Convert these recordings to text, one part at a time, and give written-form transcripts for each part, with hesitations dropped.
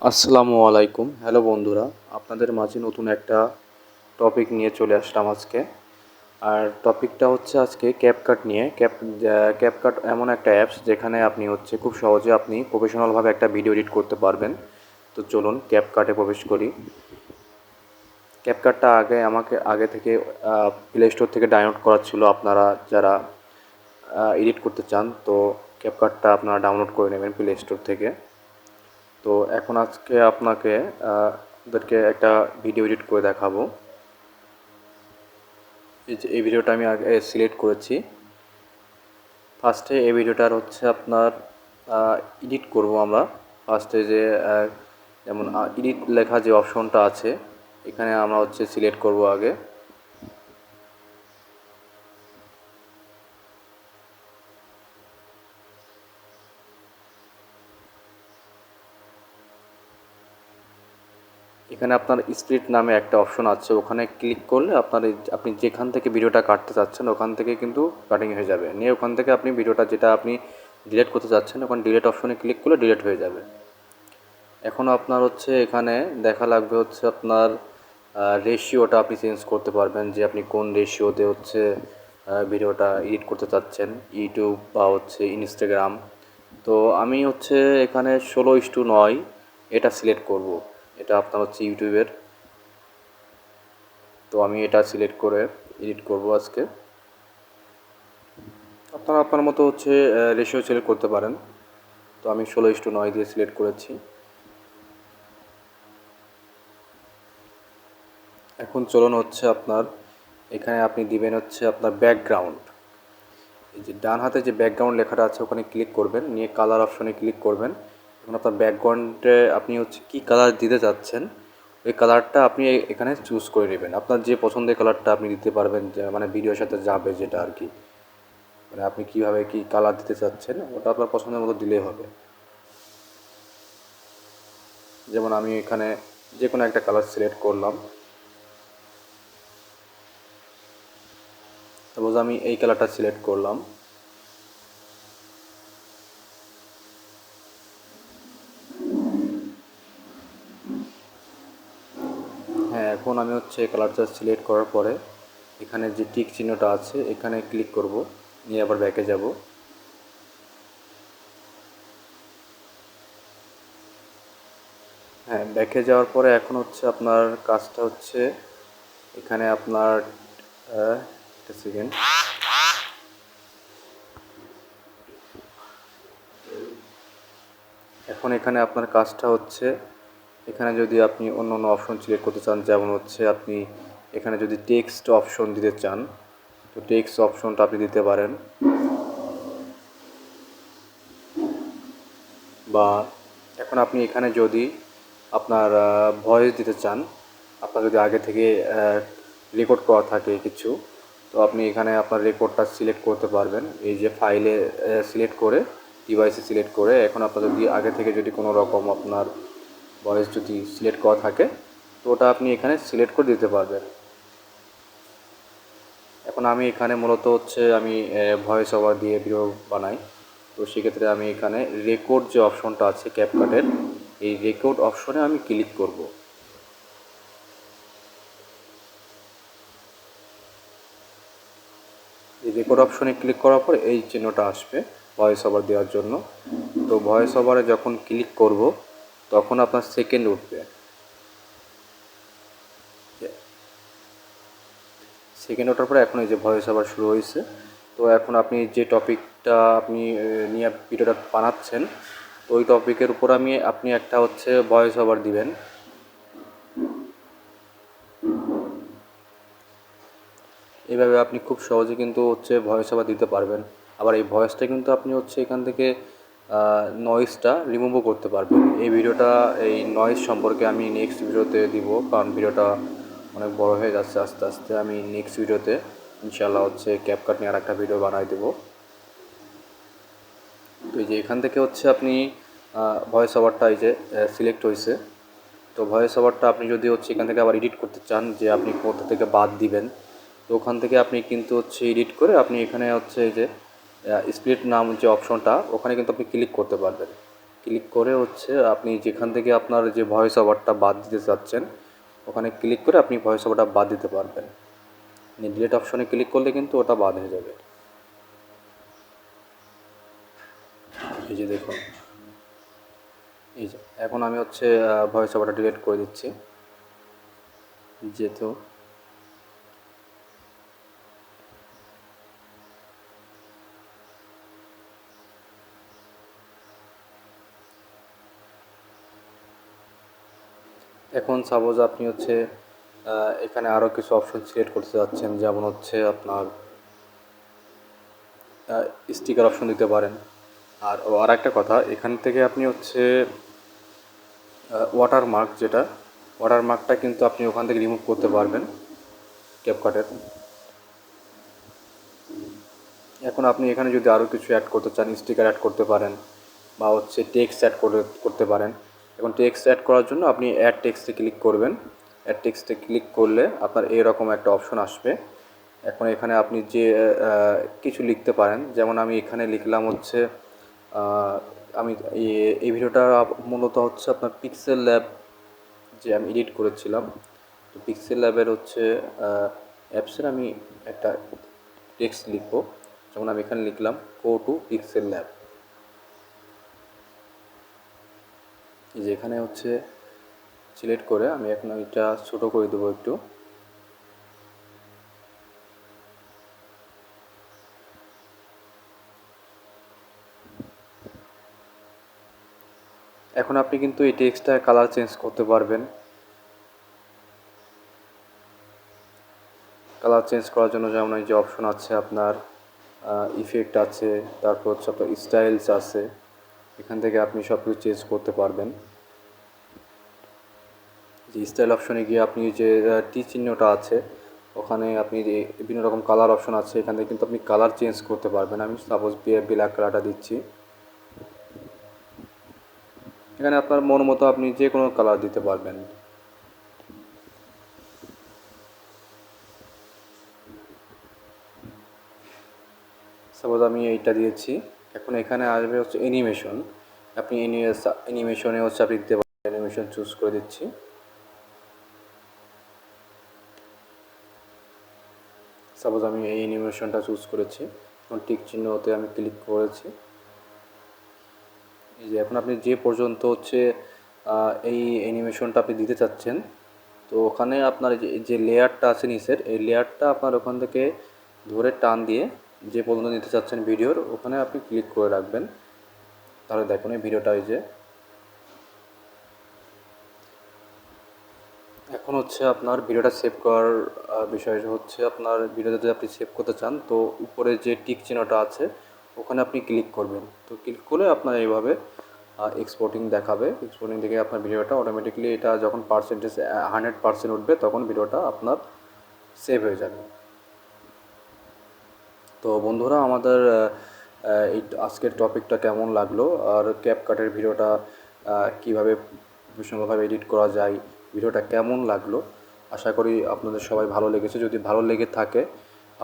আসসালামু আলাইকুম। হ্যালো বন্ধুরা, আপনাদের মাঝে নতুন একটা টপিক নিয়ে চলে আসলাম আজকে। আর টপিকটা হচ্ছে আজকে ক্যাপকাট নিয়ে। ক্যাপকাট এমন একটা অ্যাপস যেখানে আপনি হচ্ছে খুব সহজে আপনি প্রফেশনালভাবে একটা ভিডিও এডিট করতে পারবেন। তো চলুন ক্যাপকাটে প্রবেশ করি। ক্যাপকাটটা আমাকে আগে থেকে প্লে স্টোর থেকে ডাউনলোড করা ছিল। আপনারা যারা এডিট করতে চান তো ক্যাপকাটটা আপনারা ডাউনলোড করে নেবেন প্লে স্টোর থেকে। তো এখন আজকে আপনাকে ওদেরকে একটা ভিডিও এডিট করে দেখাবো। এই ভিডিওটা আমি আগে সিলেক্ট করেছি। ফার্স্টে এই ভিডিওটার হচ্ছে আপনার এডিট করব আমরা। ফার্স্টে যে যেমন এডিট লেখা যে অপশনটা আছে এখানে আমরা হচ্ছে সিলেক্ট করব আগে। এখানে আপনার স্প্লিট নামে একটা অপশন আছে, ওখানে ক্লিক করলে আপনি যেখান থেকে ভিডিওটা কাটতে চাচ্ছেন ওখান থেকে কিন্তু কাটিং হয়ে যাবে। নিয়ে ওখান থেকে আপনি ভিডিওটা যেটা আপনি ডিলিট করতে চাচ্ছেন ওখানে ডিলিট অপশনে ক্লিক করলে ডিলিট হয়ে যাবে। এখন আপনার হচ্ছে এখানে দেখা লাগবে হচ্ছে আপনার রেশিওটা আপনি চেঞ্জ করতে পারবেন, যে আপনি কোন রেশিওতে হচ্ছে ভিডিওটা এডিট করতে চাচ্ছেন, ইউটিউব বা হচ্ছে ইনস্টাগ্রাম। তো আমি হচ্ছে এখানে 16:9 এটা সিলেক্ট করব। এটা আপনার হচ্ছে ইউটিউবের। তো আমি এটা সিলেক্ট করে এডিট করব আজকে। আপনারা আপনার মতো হচ্ছে রেশিও সিলেক্ট করতে পারেন। তো আমি 16:9 দিয়ে সিলেক্ট করেছি। এখন চলুন হচ্ছে আপনার এখানে আপনি দিবেন হচ্ছে আপনার ব্যাকগ্রাউন্ড। এই যে ডান হাতে যে ব্যাকগ্রাউন্ড লেখাটা আছে ওখানে ক্লিক করবেন, নিয়ে কালার অপশনে ক্লিক করবেন। এখন আপনার ব্যাকগ্রাউন্ডে আপনি হচ্ছে কী কালার দিতে চাচ্ছেন ওই কালারটা আপনি এখানে চুজ করে নেবেন। আপনার যে পছন্দের কালারটা আপনি দিতে পারবেন, যে মানে ভিডিওর সাথে যাবে যেটা আর কি, মানে আপনি কীভাবে কী কালার দিতে চাচ্ছেন ওটা আপনার পছন্দের মতো দিলেই হবে। যেমন আমি এখানে যে কোনো একটা কালার সিলেক্ট করলাম। সাপোজ আমি এই কালারটা সিলেক্ট করলাম। হ্যাঁ, এখন আমি হচ্ছে কালারটা সিলেক্ট করার পরে এখানে যে টিক চিহ্নটা আছে এখানে ক্লিক করব, নিয়ে আবার ব্যাকে যাব। হ্যাঁ, ব্যাকে যাওয়ার পরে এখন হচ্ছে আপনার কাজটা হচ্ছে এখানে আপনার একটা সেকেন্ড। এখন এখানে আপনার কাজটা হচ্ছে এখানে যদি আপনি অন্য অন্য অপশন সিলেক্ট করতে চান, যেমন হচ্ছে আপনি এখানে যদি টেক্সট অপশন দিতে চান তো টেক্সট অপশনটা আপনি দিতে পারেন, বা এখন আপনি এখানে যদি আপনার ভয়েস দিতে চান, আপনার যদি আগে থেকে রেকর্ড করা থাকে কিছু, তো আপনি এখানে আপনার রেকর্ডটা সিলেক্ট করতে পারবেন। এই যে ফাইলে সিলেক্ট করে ডিভাইসে সিলেক্ট করে এখন আপনার যদি আগে থেকে যদি কোনো রকম আপনার ভয়েস যদি সিলেক্ট করা থাকে তো ওটা আপনি এখানে সিলেক্ট করে দিতে পারবেন। এখন আমি এখানে মূলত হচ্ছে আমি ভয়েস ওভার দিয়ে ভিডিও বানাই। তো সেক্ষেত্রে আমি এখানে রেকর্ড যে অপশনটা আছে ক্যাপকাটের, এই রেকর্ড অপশনে আমি ক্লিক করব। এই রেকর্ড অপশনে ক্লিক করার পর এই চিহ্নটা আসবে ভয়েস ওভার দেওয়ার জন্য। তো ভয়েস ওভারে যখন ক্লিক করব তখন আপনার সেকেন্ড উঠবে। সেকেন্ড ওঠার পরে এখন এই যে ভয়েস ওভার শুরু হয়েছে। তো এখন আপনি যে টপিকটা আপনি নিয়ে ভিডিওটা বানাচ্ছেন তো ওই টপিকের উপর আপনি একটা হচ্ছে ভয়েস ওভার দিবেন। এইভাবে আপনি খুব সহজে কিন্তু হচ্ছে ভয়েস ওভার দিতে পারবেন। আবার এই ভয়েসটা কিন্তু আপনি হচ্ছে এখান থেকে নয়েজটা রিমুভও করতে পারবেন। এই নয়েজ সম্পর্কে আমি নেক্সট ভিডিওতে দিব, কারণ ভিডিওটা অনেক বড় হয়ে যাচ্ছে আস্তে আস্তে। আমি নেক্সট ভিডিওতে ইনশাআল্লাহ হচ্ছে ক্যাপকাট নিয়ে আর একটা ভিডিও বানাই দেবো। তো এই যে এখান থেকে হচ্ছে আপনি ভয়েস ওভারটা এই যে সিলেক্ট হয়েছে। তো ভয়েস ওভারটা আপনি যদি হচ্ছে এখান থেকে আবার এডিট করতে চান যে আপনি কোথা থেকে বাদ দিবেন, তো ওখান থেকে আপনি কিন্তু হচ্ছে এডিট করে আপনি এখানে হচ্ছে এই যে স্প্লিট নাম যে অপশনটা ওখানে কিন্তু আপনি ক্লিক করতে পারবেন। ক্লিক করে হচ্ছে আপনি যেখান থেকে আপনার যে ভয়েস ওভারটা বাদ দিতে চাচ্ছেন ওখানে ক্লিক করে আপনি ভয়েস ওভারটা বাদ দিতে পারবেন। ডিলিট অপশনে ক্লিক করলে কিন্তু ওটা বাদ হয়ে যাবে। এই যে দেখুন, এই যে এখন আমি হচ্ছে ভয়েস ওভারটা ডিলিট করে দিচ্ছি। যেহেতু এখন সাপোজ আপনি হচ্ছে এখানে আরও কিছু অপশন সিলেক্ট করতে যাচ্ছেন, যেমন হচ্ছে আপনার স্টিকার অপশন দিতে পারেন। আর একটা কথা, এখান থেকে আপনি হচ্ছে ওয়াটারমার্ক, যেটা ওয়াটারমার্কটা কিন্তু আপনি ওখান থেকে রিমুভ করতে পারবেন ক্যাপকাটের। এখন আপনি এখানে যদি আরও কিছু অ্যাড করতে চান, স্টিকার অ্যাড করতে পারেন বা হচ্ছে টেক্সট অ্যাড করতে পারেন। এখন টেক্সট অ্যাড করার জন্য আপনি অ্যাড টেক্সটে ক্লিক করবেন। অ্যাড টেক্সটে ক্লিক করলে আপনার এরকম একটা অপশন আসবে। এখন এখানে আপনি যে কিছু লিখতে পারেন, যেমন আমি এখানে লিখলাম হচ্ছে আমি এই ভিডিওটা মূলত হচ্ছে আপনার পিক্সেল ল্যাব যে আমি এডিট করেছিলাম, তো পিক্সেল ল্যাবের হচ্ছে অ্যাপসের আমি একটা টেক্সট লিখব। যেমন আমি এখানে লিখলাম গো টু পিক্সেল ল্যাব। এই যে এখানে হচ্ছে সিলেক্ট করে আমি এখন এটা ছোটো করে দেবো একটু। এখন আপনি কিন্তু এই টেক্সটটা কালার চেঞ্জ করতে পারবেন। কালার চেঞ্জ করার জন্য যেমন এই যে অপশন আছে আপনার, ইফেক্ট আছে, তারপর হচ্ছে আপনার স্টাইলস আছে, এখান থেকে আপনি সব কিছু চেঞ্জ করতে পারবেন। যে স্টাইল অপশনে গিয়ে আপনি যে টি চিহ্নটা আছে ওখানে আপনি বিভিন্ন রকম কালার অপশন আছে, এখান থেকে কিন্তু আপনি কালার চেঞ্জ করতে পারবেন। আমি সাপোজ ব্ল্যাক কালারটা দিচ্ছি, এখানে আপনার মন মতো আপনি যে কোনো কালার দিতে পারবেন। সাপোজ আমি এইটা দিয়েছি। এখন এখানে আসবে হচ্ছে অ্যানিমেশন। আপনি অ্যানিমেশনে হচ্ছে আপনি দিতে পারেন, অ্যানিমেশন চুজ করে দিচ্ছি। সাপোজ আমি এই অ্যানিমেশনটা চুজ করেছি, এখন টিক চিহ্নতে আমি ক্লিক করেছি। এই যে এখন আপনি যে পর্যন্ত হচ্ছে এই অ্যানিমেশনটা আপনি দিতে চাচ্ছেন, তো ওখানে আপনার যে লেয়ারটা আছে নিচের, এই লেয়ারটা আপনার ওখান থেকে ধরে টান দিয়ে যে পর্যন্ত নিতে চাচ্ছেন ভিডিওর, ওখানে আপনি ক্লিক করে রাখবেন। তাহলে দেখুন এই ভিডিওটা এই যে এখন হচ্ছে আপনার ভিডিওটা সেভ করার বিষয় হচ্ছে, আপনার ভিডিওটা যদি আপনি সেভ করতে চান তো উপরে যে টিক চিহ্নটা আছে ওখানে আপনি ক্লিক করবেন। তো ক্লিক করলে আপনার এইভাবে এক্সপোর্টিং দেখাবে। এক্সপোর্টিং দেখে আপনার ভিডিওটা অটোমেটিকলি, এটা যখন পার্সেন্টেজ 100% উঠবে তখন ভিডিওটা আপনার সেভ হয়ে যাবে। তো বন্ধুরা, আমাদের এই আজকের টপিকটা কেমন লাগলো, আর ক্যাপকাটের ভিডিওটা কীভাবে সুন্দরভাবে এডিট করা যায়, ভিডিওটা কেমন লাগলো, আশা করি আপনাদের সবাই ভালো লেগেছে। যদি ভালো লেগে থাকে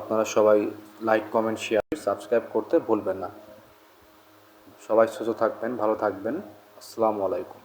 আপনারা সবাই লাইক, কমেন্ট, শেয়ার, সাবস্ক্রাইব করতে ভুলবেন না। সবাই সুস্থ থাকবেন, ভালো থাকবেন। আসসালামু আলাইকুম।